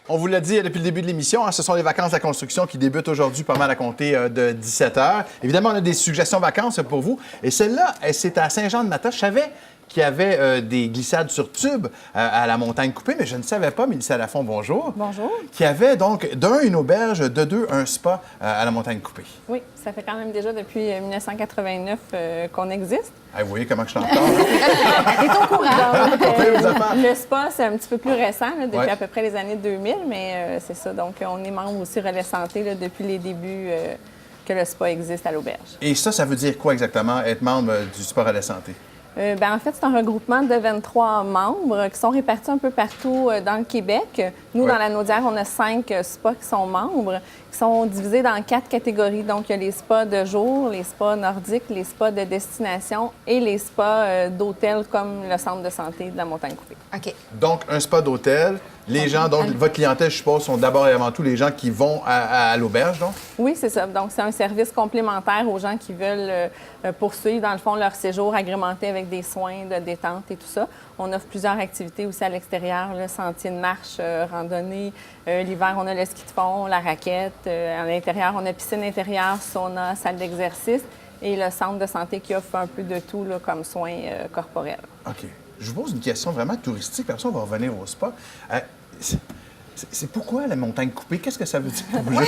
On vous l'a dit depuis le début de l'émission, ce sont les vacances de la construction qui débutent aujourd'hui pas mal à compter de 17 h. Évidemment, on a des suggestions vacances pour vous. Et celle-là, c'est à Saint-Jean-de-Mata. Je savais qu'il y avait des glissades sur tube à la Montagne Coupée, mais je ne savais pas, Mélissa Lafont, bonjour. Bonjour. Qu'il y avait donc, d'un, une auberge, de deux, un spa à la Montagne Coupée. Oui, ça fait quand même déjà depuis 1989 qu'on existe. Ah, vous voyez comment je suis en retard. Il est au courant. Donc, On fait vos affaires. le spa, c'est un petit peu plus récent, là, depuis Ouais. à peu près les années 2000, mais c'est ça. Donc, on est membre aussi Relais Santé là, depuis les débuts que le spa existe à l'auberge. Et ça veut dire quoi exactement, être membre du Sport à la santé? En fait, c'est un regroupement de 23 membres qui sont répartis un peu partout dans le Québec. Nous, Ouais. dans la Naudière, on a 5 spas qui sont membres, qui sont divisés dans 4 catégories. Donc, il y a les spas de jour, les spas nordiques, les spas de destination et les spas d'hôtel comme le centre de santé de la Montagne Coupée. OK. Donc, un spa d'hôtel. Les gens, donc, votre clientèle, je suppose, sont d'abord et avant tout les gens qui vont à l'auberge, donc? Oui, c'est ça. Donc, c'est un service complémentaire aux gens qui veulent poursuivre, dans le fond, leur séjour agrémenté avec des soins de détente et tout ça. On offre plusieurs activités aussi à l'extérieur, le sentier de marche, randonnée. L'hiver, on a le ski de fond, la raquette. À l'intérieur, on a piscine intérieure, sauna, salle d'exercice et le centre de santé qui offre un peu de tout là, comme soins corporels. OK. Je vous pose une question vraiment touristique, puis après ça, on va revenir au spa. C'est pourquoi la montagne coupée? Qu'est-ce que ça veut dire?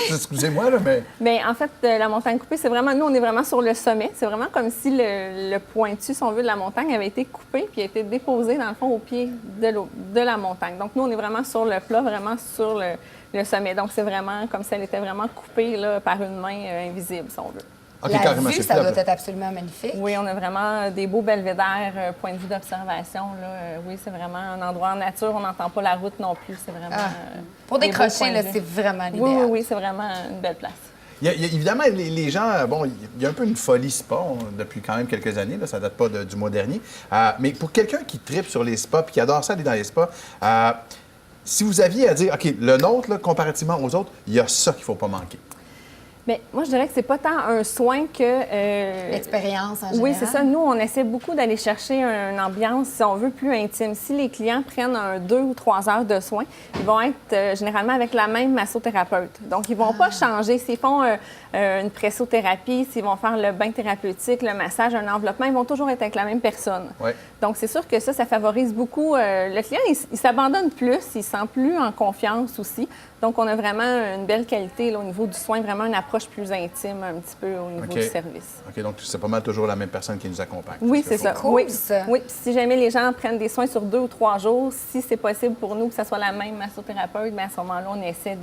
Excusez-moi, là, mais... Bien, en fait, la montagne coupée, c'est vraiment, nous, on est vraiment sur le sommet. C'est vraiment comme si le pointu, si on veut, de la montagne avait été coupé puis a été déposé, dans le fond, au pied de la montagne. Donc, nous, on est vraiment sur le plat, vraiment sur le sommet. Donc, c'est vraiment comme si elle était vraiment coupée là, par une main invisible, si on veut. OK, La carrément, vue, c'est ça plat, doit là. être absolument magnifique. Oui, on a vraiment des beaux belvédères, point de vue d'observation. Là. Oui, c'est vraiment un endroit en nature. On n'entend pas la route non plus. C'est vraiment... Pour des beaux décrocher, points de là, vue. c'est vraiment Oui, l'idéal. oui, c'est vraiment une belle place. Il y a évidemment, les gens, bon, il y a un peu une folie spa depuis quand même quelques années, là, ça date pas du mois dernier. Mais pour quelqu'un qui tripe sur les spas puis qui adore ça aller dans les spas, si vous aviez à dire, OK, le nôtre, là, comparativement aux autres, il y a ça qu'il faut pas manquer. Bien, moi, je dirais que c'est pas tant un soin que... L'expérience en général. Oui, c'est ça. Nous, on essaie beaucoup d'aller chercher une ambiance, si on veut, plus intime. Si les clients prennent 2 ou 3 heures de soins, ils vont être généralement avec la même massothérapeute. Donc, ils vont pas changer. S'ils font une pressothérapie, s'ils vont faire le bain thérapeutique, le massage, un enveloppement, ils vont toujours être avec la même personne. Ouais. Donc, c'est sûr que ça favorise beaucoup. Le client, il s'abandonne plus, il se sent plus en confiance aussi. Donc, on a vraiment une belle qualité là, au niveau du soin, vraiment une approche plus intime un petit peu au niveau OK. du service. OK, donc c'est pas mal toujours la même personne qui nous accompagne. Oui, Parce que c'est ça. cool, Oui. ça. Oui. Puis si jamais les gens prennent des soins sur 2 ou 3 jours, si c'est possible pour nous que ce soit la même massothérapeute, bien à ce moment-là, on essaie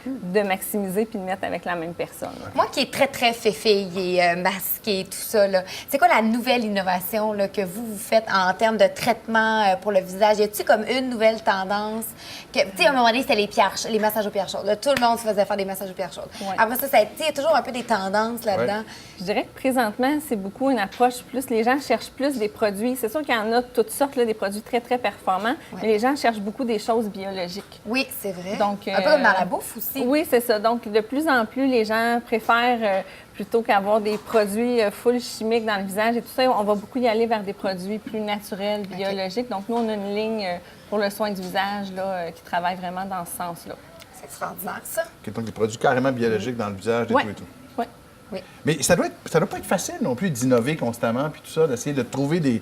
de maximiser puis de mettre avec la même personne. Moi qui est très féfille et masquée et tout ça, là, c'est quoi la nouvelle innovation là, que vous faites en termes de traitement pour le visage? Y a-t-il comme une nouvelle tendance? Tu sais, à un moment donné, c'était les massages aux pierres chaudes. Là, tout le monde se faisait faire des massages aux pierres chaudes. Ouais. Après ça a été toujours un peu des tendances là-dedans. Je dirais que présentement, c'est beaucoup une approche plus. Les gens cherchent plus des produits. C'est sûr qu'il y en a toutes sortes, là, des produits très performants, mais les gens cherchent beaucoup des choses biologiques. Oui, c'est vrai. Donc, un peu comme dans la bouffe aussi. Oui, c'est ça. Donc, de plus en plus, les gens préfèrent, plutôt qu'avoir des produits full chimiques dans le visage et tout ça, on va beaucoup y aller vers des produits plus naturels, biologiques. Donc, nous, on a une ligne pour le soin du visage là, qui travaille vraiment dans ce sens-là. C'est extraordinaire, ça. OK, donc des produits carrément biologiques dans le visage et Ouais. tout et tout. Oui. Oui. Mais ça doit pas être facile non plus d'innover constamment, puis tout ça, d'essayer de trouver des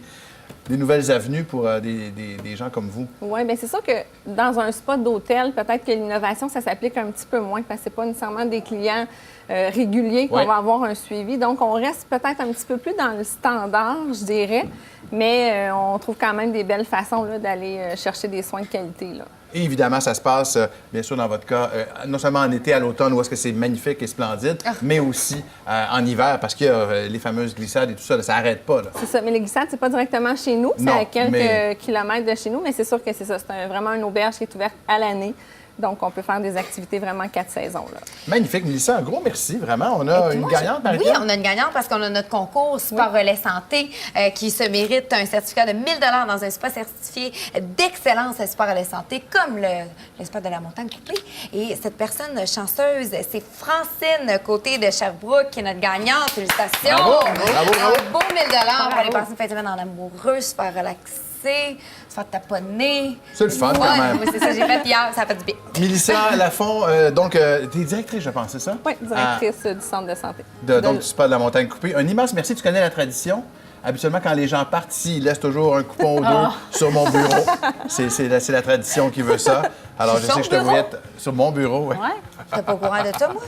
nouvelles avenues pour des gens comme vous. Oui, bien c'est sûr que dans un spot d'hôtel, peut-être que l'innovation, ça s'applique un petit peu moins parce que ce n'est pas nécessairement des clients réguliers qu'on Ouais. va avoir un suivi. Donc, on reste peut-être un petit peu plus dans le standard, je dirais, mais on trouve quand même des belles façons là, d'aller chercher des soins de qualité. Là. Et évidemment, ça se passe, bien sûr, dans votre cas, non seulement en été, à l'automne, où est-ce que c'est magnifique et splendide, mais aussi en hiver, parce qu'il y a les fameuses glissades et tout ça, là, ça n'arrête pas. Là. C'est ça, mais les glissades, c'est pas directement chez nous, c'est Non, à quelques mais- kilomètres de chez nous, mais c'est sûr que c'est ça, c'est vraiment une auberge qui est ouverte à l'année. Donc, on peut faire des activités vraiment 4 saisons. Là. Magnifique, Mélissa, un gros merci, vraiment. On a une gagnante, Oui, Marie-Pierre? on a une gagnante parce qu'on a notre concours Sport Relais Santé qui se mérite un certificat de 1 000 dans un spa certifié d'excellence à Sport Relais Santé, comme le spa de la Montagne Coupée. Et cette personne chanceuse, c'est Francine Côté de Sherbrooke qui est notre gagnante. Félicitations! Bravo, bravo, bravo. Un beau 1 000 pour aller passer une fin de semaine en amoureux, super relaxé. masser, se faire taponner. C'est le fun, quand Ouais, même. oui, c'est ça que j'ai fait hier, ça a fait du bien. Mélissa Lafont, donc, t'es directrice, je pense, c'est ça? Oui, directrice du centre de santé. Donc, du spa de la montagne coupée. Un immense merci. Tu connais la tradition? Habituellement, quand les gens partent ici, ils laissent toujours un coupon ou deux sur mon bureau. C'est la tradition qui veut ça. Alors, je Sur sais que je te ton voyais bureau? sur mon bureau. Ouais. Ouais. T'es pas au courant de ça, moi?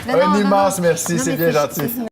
Non, Un non, immense non. merci, Non, c'est mais bien gentil.